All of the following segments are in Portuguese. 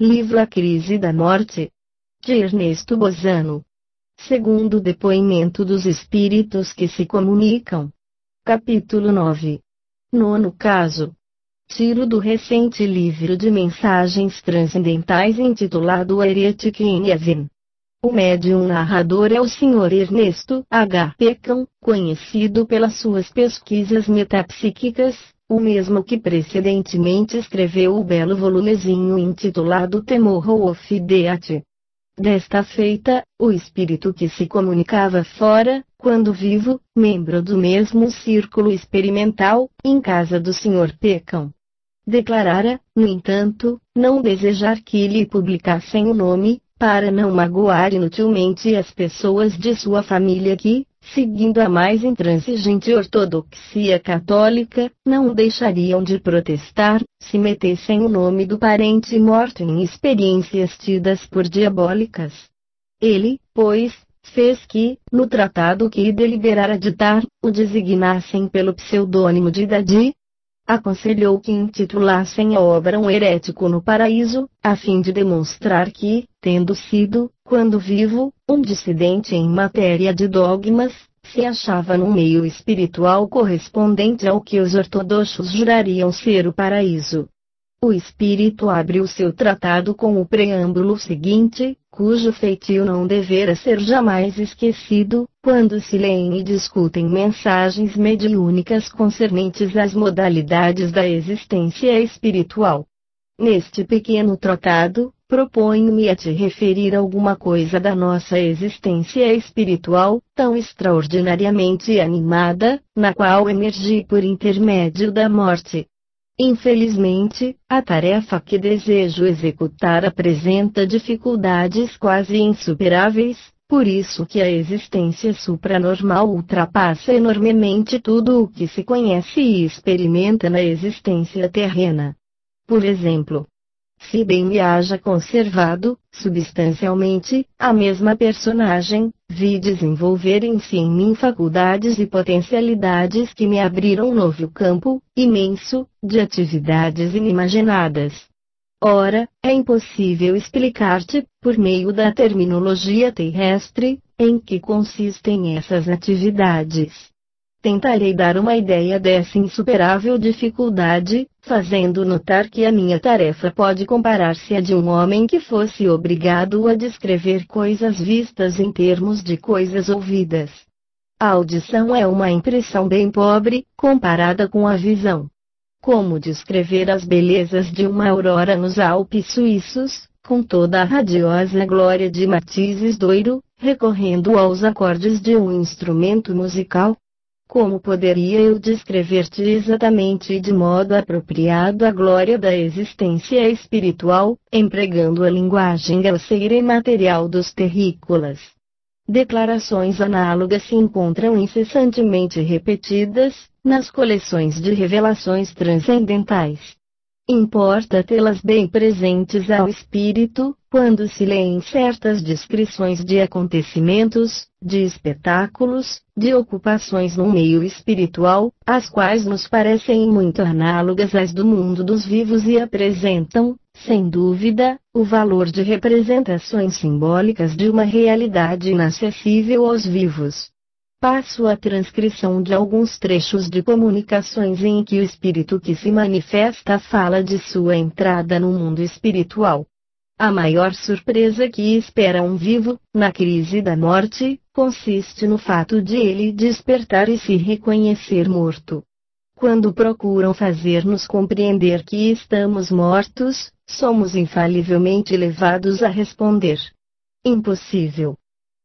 Livro A Crise da Morte, de Ernesto Bozano. Segundo depoimento dos espíritos que se comunicam. Capítulo 9. Nono caso. Tiro do recente livro de mensagens transcendentais intitulado Heretic in Heaven. O médium narrador é o Sr. Ernesto H. Peckham, conhecido pelas suas pesquisas metapsíquicas, o mesmo que precedentemente escreveu o belo volumezinho intitulado Tomorrow of Death. Desta feita, o espírito que se comunicava fora, quando vivo, membro do mesmo círculo experimental, em casa do Sr. Peckham, declarara, no entanto, não desejar que lhe publicassem o nome, para não magoar inutilmente as pessoas de sua família que, seguindo a mais intransigente ortodoxia católica, não deixariam de protestar, se metessem o nome do parente morto em experiências tidas por diabólicas. Ele, pois, fez que, no tratado que deliberara ditar, o designassem pelo pseudônimo de Dadi. Aconselhou que intitulassem a obra Um Herético no Paraíso, a fim de demonstrar que, tendo sido, quando vivo, um dissidente em matéria de dogmas, se achava num meio espiritual correspondente ao que os ortodoxos jurariam ser o paraíso. O espírito abre o seu tratado com o preâmbulo seguinte, cujo feitio não devera ser jamais esquecido, quando se leem e discutem mensagens mediúnicas concernentes às modalidades da existência espiritual. Neste pequeno tratado, proponho-me a te referir alguma coisa da nossa existência espiritual, tão extraordinariamente animada, na qual emergi por intermédio da morte. Infelizmente, a tarefa que desejo executar apresenta dificuldades quase insuperáveis, por isso que a existência supranormal ultrapassa enormemente tudo o que se conhece e experimenta na existência terrena. Por exemplo, se bem me haja conservado, substancialmente, a mesma personagem, vi desenvolverem-se em mim faculdades e potencialidades que me abriram um novo campo, imenso, de atividades inimaginadas. Ora, é impossível explicar-te, por meio da terminologia terrestre, em que consistem essas atividades. Tentarei dar uma ideia dessa insuperável dificuldade, fazendo notar que a minha tarefa pode comparar-se à de um homem que fosse obrigado a descrever coisas vistas em termos de coisas ouvidas. A audição é uma impressão bem pobre, comparada com a visão. Como descrever as belezas de uma aurora nos Alpes suíços, com toda a radiosa glória de matizes doiro, recorrendo aos acordes de um instrumento musical? Como poderia eu descrever-te exatamente e de modo apropriado a glória da existência espiritual, empregando a linguagem grosseira e material dos terrícolas? Declarações análogas se encontram incessantemente repetidas, nas coleções de revelações transcendentais. Importa tê-las bem presentes ao espírito, quando se leem certas descrições de acontecimentos, de espetáculos, de ocupações no meio espiritual, as quais nos parecem muito análogas às do mundo dos vivos e apresentam, sem dúvida, o valor de representações simbólicas de uma realidade inacessível aos vivos. Passo a transcrição de alguns trechos de comunicações em que o espírito que se manifesta fala de sua entrada no mundo espiritual. A maior surpresa que espera um vivo, na crise da morte, consiste no fato de ele despertar e se reconhecer morto. Quando procuram fazer-nos compreender que estamos mortos, somos infalivelmente levados a responder: impossível.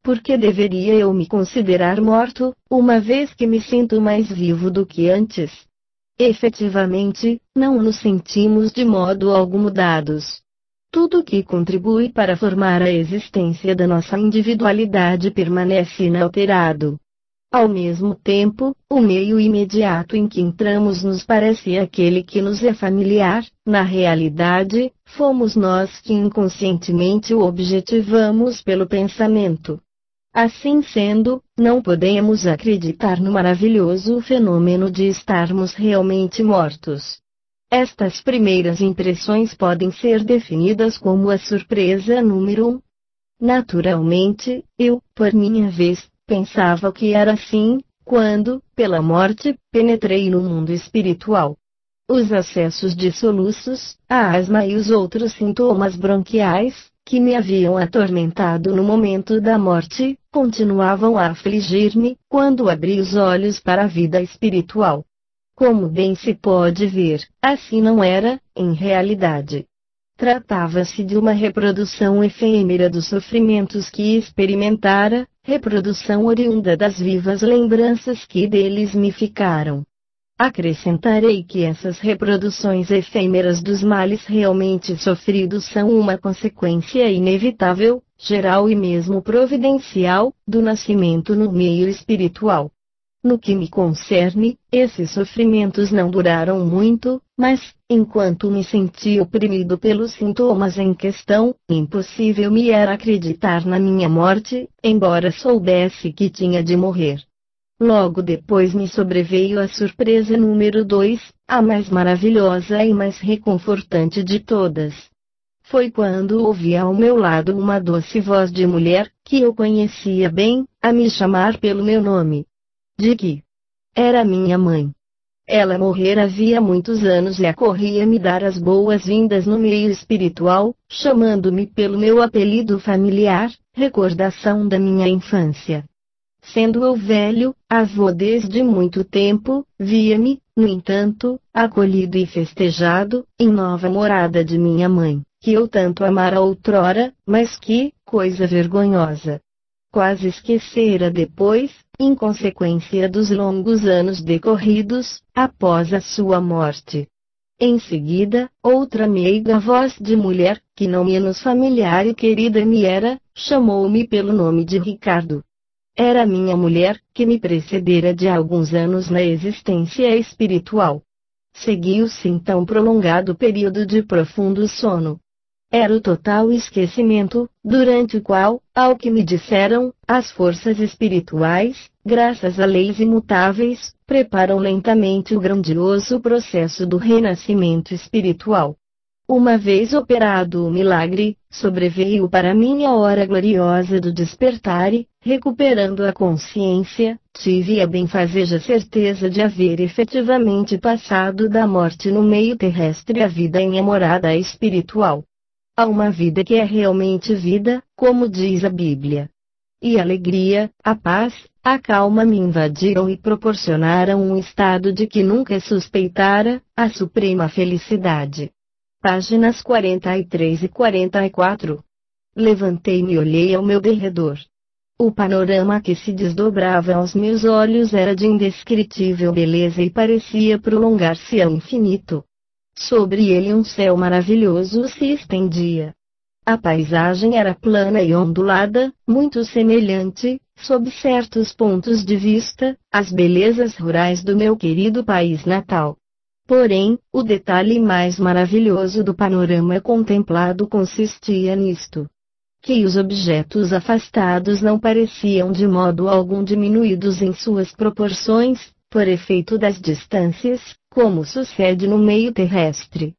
Por que deveria eu me considerar morto, uma vez que me sinto mais vivo do que antes? Efetivamente, não nos sentimos de modo algum mudados. Tudo que contribui para formar a existência da nossa individualidade permanece inalterado. Ao mesmo tempo, o meio imediato em que entramos nos parece aquele que nos é familiar. Na realidade, fomos nós que inconscientemente o objetivamos pelo pensamento. Assim sendo, não podemos acreditar no maravilhoso fenômeno de estarmos realmente mortos. Estas primeiras impressões podem ser definidas como a surpresa número 1. Naturalmente, eu, por minha vez, pensava que era assim, quando, pela morte, penetrei no mundo espiritual. Os acessos de soluços, a asma e os outros sintomas bronquiais, que me haviam atormentado no momento da morte, continuavam a afligir-me, quando abri os olhos para a vida espiritual. Como bem se pode ver, assim não era, em realidade. Tratava-se de uma reprodução efêmera dos sofrimentos que experimentara, reprodução oriunda das vivas lembranças que deles me ficaram. Acrescentarei que essas reproduções efêmeras dos males realmente sofridos são uma consequência inevitável, geral e mesmo providencial, do nascimento no meio espiritual. No que me concerne, esses sofrimentos não duraram muito, mas, enquanto me senti oprimido pelos sintomas em questão, impossível me era acreditar na minha morte, embora soubesse que tinha de morrer. Logo depois me sobreveio a surpresa número 2, a mais maravilhosa e mais reconfortante de todas. Foi quando ouvi ao meu lado uma doce voz de mulher, que eu conhecia bem, a me chamar pelo meu nome. Dick. Era minha mãe. Ela morrera havia muitos anos e acorria me dar as boas-vindas no meio espiritual, chamando-me pelo meu apelido familiar, recordação da minha infância. Sendo eu velho, avô desde muito tempo, via-me, no entanto, acolhido e festejado, em nova morada de minha mãe, que eu tanto amara outrora, mas que, coisa vergonhosa, quase esquecera depois, em consequência dos longos anos decorridos, após a sua morte. Em seguida, outra meiga voz de mulher, que não menos familiar e querida me era, chamou-me pelo nome de Ricardo. Era minha mulher, que me precedera de alguns anos na existência espiritual. Seguiu-se então prolongado período de profundo sono. Era o total esquecimento, durante o qual, ao que me disseram, as forças espirituais, graças a leis imutáveis, preparam lentamente o grandioso processo do renascimento espiritual. Uma vez operado o milagre, sobreveio para mim a hora gloriosa do despertar e, recuperando a consciência, tive a benfazeja certeza de haver efetivamente passado da morte no meio terrestre à vida em a morada espiritual. Há uma vida que é realmente vida, como diz a Bíblia. E a alegria, a paz, a calma me invadiram e proporcionaram um estado de que nunca suspeitara, a suprema felicidade. Páginas 43 e 44. Levantei-me e olhei ao meu derredor. O panorama que se desdobrava aos meus olhos era de indescritível beleza e parecia prolongar-se ao infinito. Sobre ele um céu maravilhoso se estendia. A paisagem era plana e ondulada, muito semelhante, sob certos pontos de vista, às belezas rurais do meu querido país natal. Porém, o detalhe mais maravilhoso do panorama contemplado consistia nisto: que os objetos afastados não pareciam de modo algum diminuídos em suas proporções, por efeito das distâncias, como sucede no meio terrestre.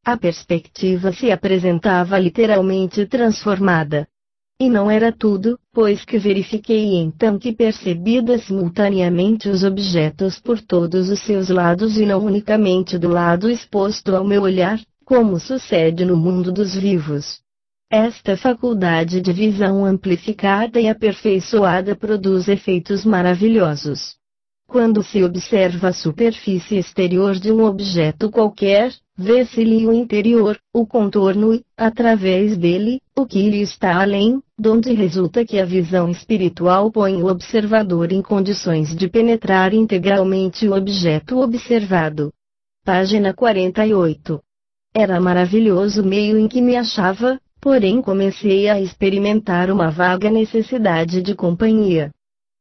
A perspectiva se apresentava literalmente transformada. E não era tudo, pois que verifiquei então que percebida simultaneamente os objetos por todos os seus lados e não unicamente do lado exposto ao meu olhar, como sucede no mundo dos vivos. Esta faculdade de visão amplificada e aperfeiçoada produz efeitos maravilhosos. Quando se observa a superfície exterior de um objeto qualquer, vê-se-lhe o interior, o contorno e, através dele, o que lhe está além, donde resulta que a visão espiritual põe o observador em condições de penetrar integralmente o objeto observado. Página 48. Era maravilhoso o meio em que me achava, porém comecei a experimentar uma vaga necessidade de companhia.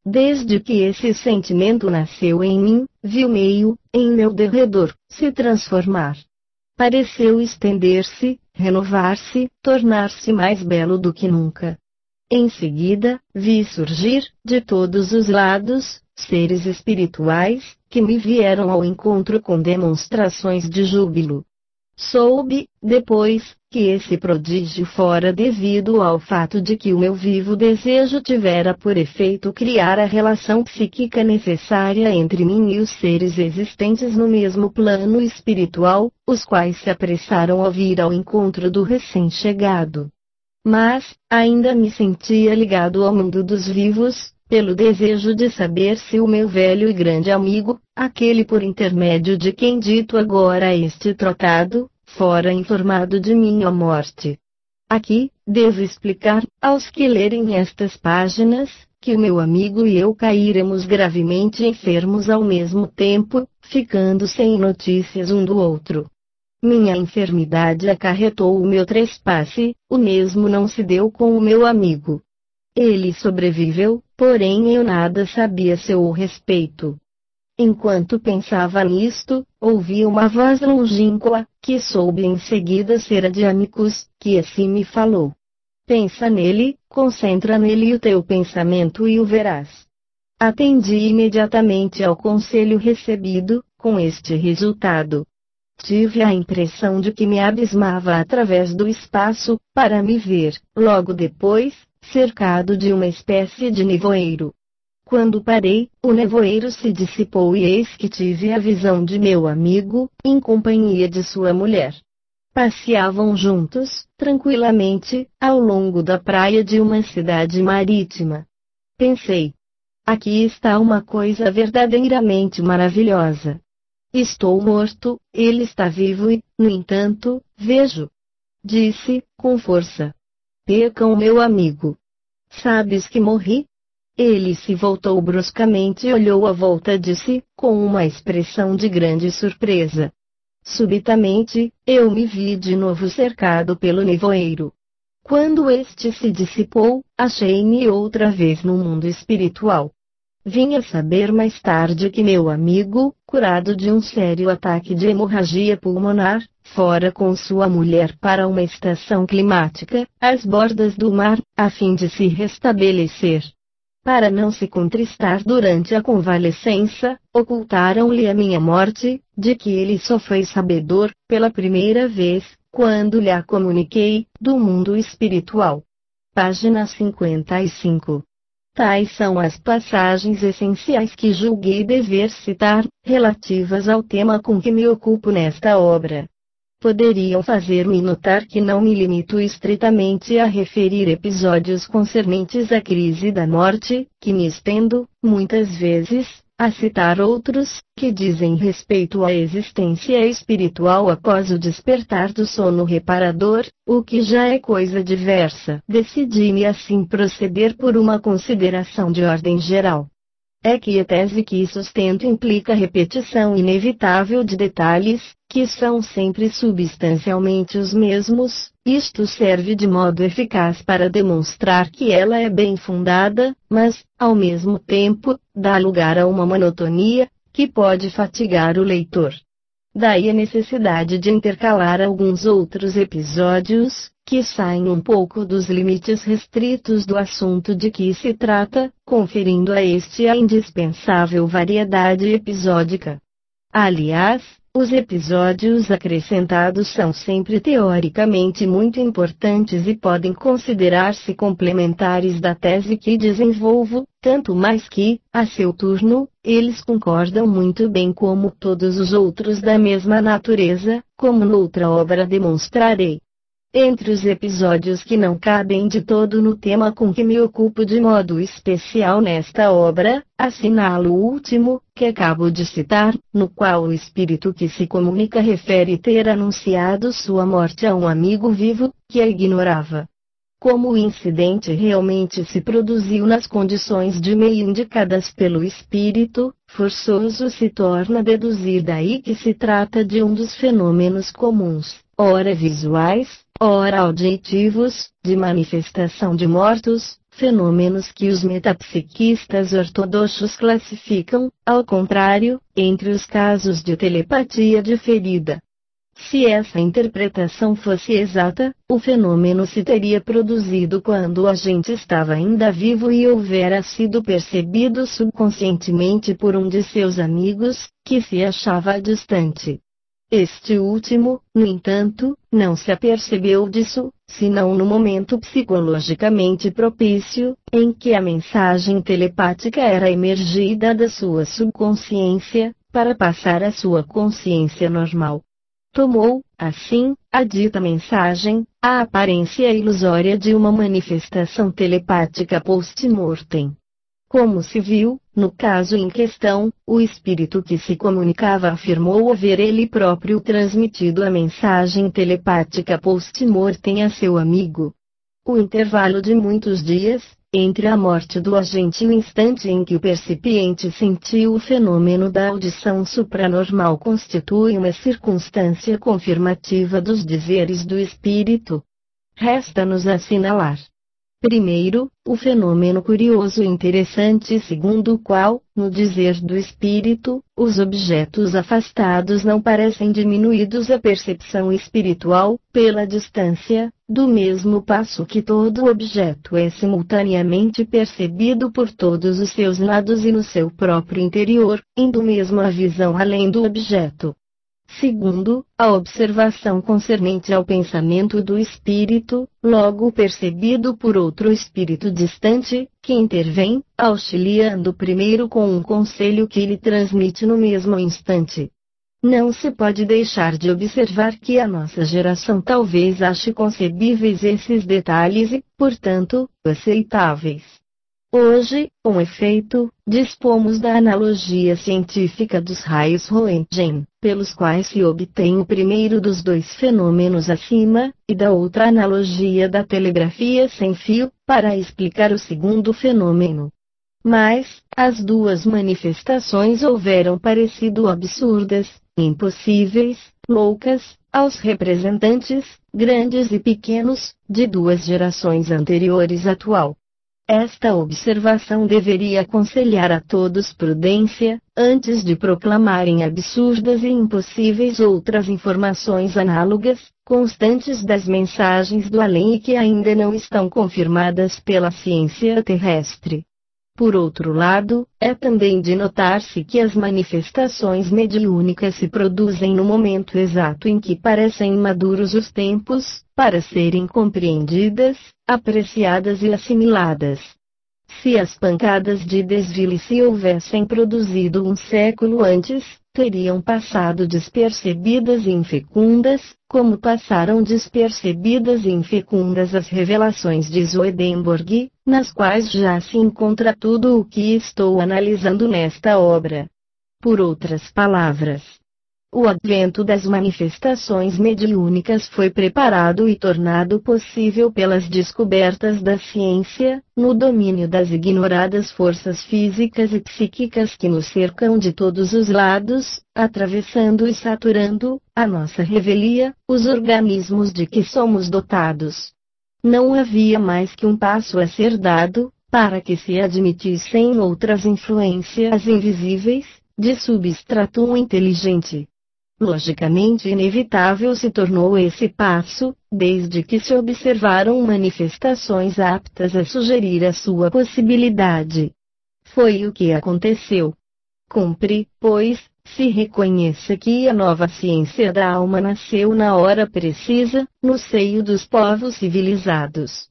Desde que esse sentimento nasceu em mim, vi o meio, em meu derredor, se transformar. Pareceu estender-se, renovar-se, tornar-se mais belo do que nunca. Em seguida, vi surgir, de todos os lados, seres espirituais, que me vieram ao encontro com demonstrações de júbilo. Soube, depois, que esse prodígio fora devido ao fato de que o meu vivo desejo tivera por efeito criar a relação psíquica necessária entre mim e os seres existentes no mesmo plano espiritual, os quais se apressaram a vir ao encontro do recém-chegado. Mas, ainda me sentia ligado ao mundo dos vivos, pelo desejo de saber se o meu velho e grande amigo, aquele por intermédio de quem dito agora este tratado, fora informado de minha morte. Aqui, devo explicar, aos que lerem estas páginas, que o meu amigo e eu cairemos gravemente enfermos ao mesmo tempo, ficando sem notícias um do outro. Minha enfermidade acarretou o meu trespasse, o mesmo não se deu com o meu amigo. Ele sobreviveu, porém eu nada sabia a seu respeito. Enquanto pensava nisto, ouvi uma voz longínqua, que soube em seguida ser a de Amicus, que assim me falou. Pensa nele, concentra nele o teu pensamento e o verás. Atendi imediatamente ao conselho recebido, com este resultado. Tive a impressão de que me abismava através do espaço, para me ver, logo depois, cercado de uma espécie de nevoeiro. Quando parei, o nevoeiro se dissipou e eis que tive a visão de meu amigo, em companhia de sua mulher. Passeavam juntos, tranquilamente, ao longo da praia de uma cidade marítima. Pensei. Aqui está uma coisa verdadeiramente maravilhosa. Estou morto, ele está vivo e, no entanto, vejo. Disse, com força. Pecam, meu amigo. Sabes que morri? Ele se voltou bruscamente e olhou à volta de si, com uma expressão de grande surpresa. Subitamente, eu me vi de novo cercado pelo nevoeiro. Quando este se dissipou, achei-me outra vez no mundo espiritual. Vim a saber mais tarde que meu amigo, curado de um sério ataque de hemorragia pulmonar, fora com sua mulher para uma estação climática, às bordas do mar, a fim de se restabelecer. Para não se contristar durante a convalescença, ocultaram-lhe a minha morte, de que ele só foi sabedor, pela primeira vez, quando lhe a comuniquei, do mundo espiritual. Página 55. Tais são as passagens essenciais que julguei dever citar, relativas ao tema com que me ocupo nesta obra. Poderiam fazer-me notar que não me limito estritamente a referir episódios concernentes à crise da morte, que me estendo, muitas vezes, a citar outros, que dizem respeito à existência espiritual após o despertar do sono reparador, o que já é coisa diversa. Decidi-me assim proceder por uma consideração de ordem geral. É que a tese que sustento implica repetição inevitável de detalhes, que são sempre substancialmente os mesmos. Isto serve de modo eficaz para demonstrar que ela é bem fundada, mas, ao mesmo tempo, dá lugar a uma monotonia, que pode fatigar o leitor. Daí a necessidade de intercalar alguns outros episódios, que saem um pouco dos limites restritos do assunto de que se trata, conferindo a este a indispensável variedade episódica. Aliás, os episódios acrescentados são sempre teoricamente muito importantes e podem considerar-se complementares da tese que desenvolvo, tanto mais que, a seu turno, eles concordam muito bem como todos os outros da mesma natureza, como noutra obra demonstrarei. Entre os episódios que não cabem de todo no tema com que me ocupo de modo especial nesta obra, assinalo o último, que acabo de citar, no qual o espírito que se comunica refere ter anunciado sua morte a um amigo vivo, que a ignorava. Como o incidente realmente se produziu nas condições de meio indicadas pelo espírito, forçoso se torna deduzir daí que se trata de um dos fenômenos comuns, ora visuais, ora auditivos, de manifestação de mortos, fenômenos que os metapsiquistas ortodoxos classificam, ao contrário, entre os casos de telepatia diferida. Se essa interpretação fosse exata, o fenômeno se teria produzido quando o agente estava ainda vivo e houvera sido percebido subconscientemente por um de seus amigos, que se achava distante. Este último, no entanto, não se apercebeu disso, senão no momento psicologicamente propício, em que a mensagem telepática era emergida da sua subconsciência, para passar à sua consciência normal. Tomou, assim, a dita mensagem, a aparência ilusória de uma manifestação telepática post-mortem. Como se viu, no caso em questão, o espírito que se comunicava afirmou haver ele próprio transmitido a mensagem telepática post-mortem a seu amigo. O intervalo de muitos dias, entre a morte do agente e o instante em que o percipiente sentiu o fenômeno da audição supranormal, constitui uma circunstância confirmativa dos dizeres do espírito. Resta-nos assinalar: primeiro, o fenômeno curioso e interessante segundo o qual, no dizer do espírito, os objetos afastados não parecem diminuídos à percepção espiritual, pela distância, do mesmo passo que todo objeto é simultaneamente percebido por todos os seus lados e no seu próprio interior, indo mesmo a visão além do objeto. Segundo, a observação concernente ao pensamento do espírito, logo percebido por outro espírito distante, que intervém, auxiliando primeiro com um conselho que lhe transmite no mesmo instante. Não se pode deixar de observar que a nossa geração talvez ache concebíveis esses detalhes e, portanto, aceitáveis. Hoje, com efeito, dispomos da analogia científica dos raios Röntgen, pelos quais se obtém o primeiro dos dois fenômenos acima, e da outra analogia da telegrafia sem fio, para explicar o segundo fenômeno. Mas, as duas manifestações houveram parecido absurdas, impossíveis, loucas, aos representantes, grandes e pequenos, de duas gerações anteriores à atual. Esta observação deveria aconselhar a todos prudência, antes de proclamarem absurdas e impossíveis outras informações análogas, constantes das mensagens do além e que ainda não estão confirmadas pela ciência terrestre. Por outro lado, é também de notar-se que as manifestações mediúnicas se produzem no momento exato em que parecem maduros os tempos, para serem compreendidas, apreciadas e assimiladas. Se as pancadas de desvio se houvessem produzido um século antes, teriam passado despercebidas e infecundas, como passaram despercebidas e infecundas as revelações de Swedenborg, nas quais já se encontra tudo o que estou analisando nesta obra. Por outras palavras, o advento das manifestações mediúnicas foi preparado e tornado possível pelas descobertas da ciência, no domínio das ignoradas forças físicas e psíquicas que nos cercam de todos os lados, atravessando e saturando, a nossa revelia, os organismos de que somos dotados. Não havia mais que um passo a ser dado, para que se admitissem outras influências invisíveis, de substratum inteligente. Logicamente inevitável se tornou esse passo, desde que se observaram manifestações aptas a sugerir a sua possibilidade. Foi o que aconteceu. Cumpre, pois, se reconheça que a nova ciência da alma nasceu na hora precisa, no seio dos povos civilizados.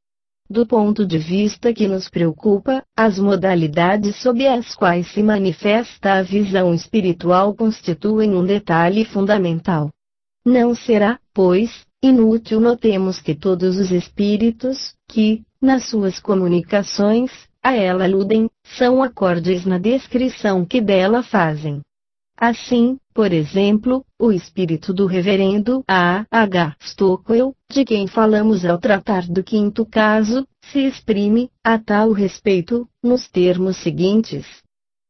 Do ponto de vista que nos preocupa, as modalidades sob as quais se manifesta a visão espiritual constituem um detalhe fundamental. Não será, pois, inútil notemos que todos os espíritos, que, nas suas comunicações, a ela aludem, são acordes na descrição que dela fazem. Assim, por exemplo, o espírito do reverendo A. H. Stockwell, de quem falamos ao tratar do quinto caso, se exprime, a tal respeito, nos termos seguintes.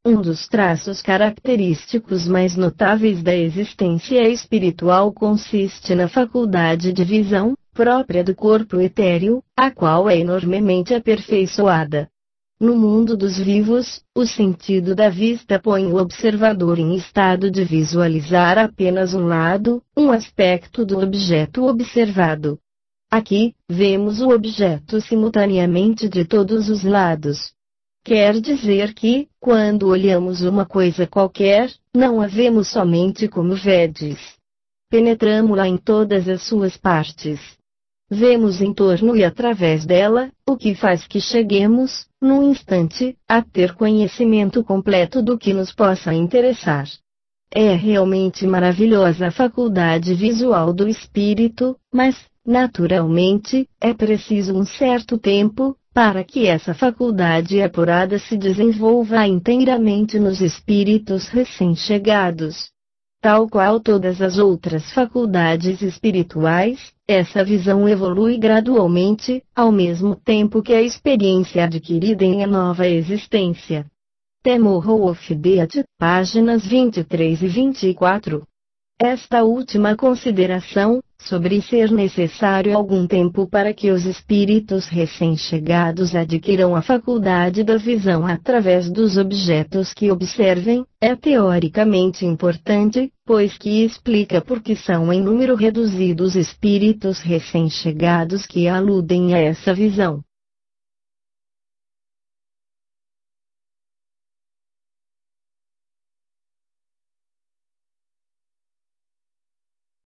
Um dos traços característicos mais notáveis da existência espiritual consiste na faculdade de visão, própria do corpo etéreo, a qual é enormemente aperfeiçoada. No mundo dos vivos, o sentido da vista põe o observador em estado de visualizar apenas um lado, um aspecto do objeto observado. Aqui, vemos o objeto simultaneamente de todos os lados. Quer dizer que, quando olhamos uma coisa qualquer, não a vemos somente como vedes. Penetramo-la em todas as suas partes. Vemos em torno e através dela, o que faz que cheguemos, num instante, a ter conhecimento completo do que nos possa interessar. É realmente maravilhosa a faculdade visual do espírito, mas, naturalmente, é preciso um certo tempo, para que essa faculdade apurada se desenvolva inteiramente nos espíritos recém-chegados. Tal qual todas as outras faculdades espirituais, essa visão evolui gradualmente, ao mesmo tempo que a experiência adquirida em a nova existência. Temor of Death, páginas 23 e 24. Esta última consideração, sobre ser necessário algum tempo para que os espíritos recém-chegados adquiram a faculdade da visão através dos objetos que observem, é teoricamente importante, pois que explica por que são em número reduzido os espíritos recém-chegados que aludem a essa visão.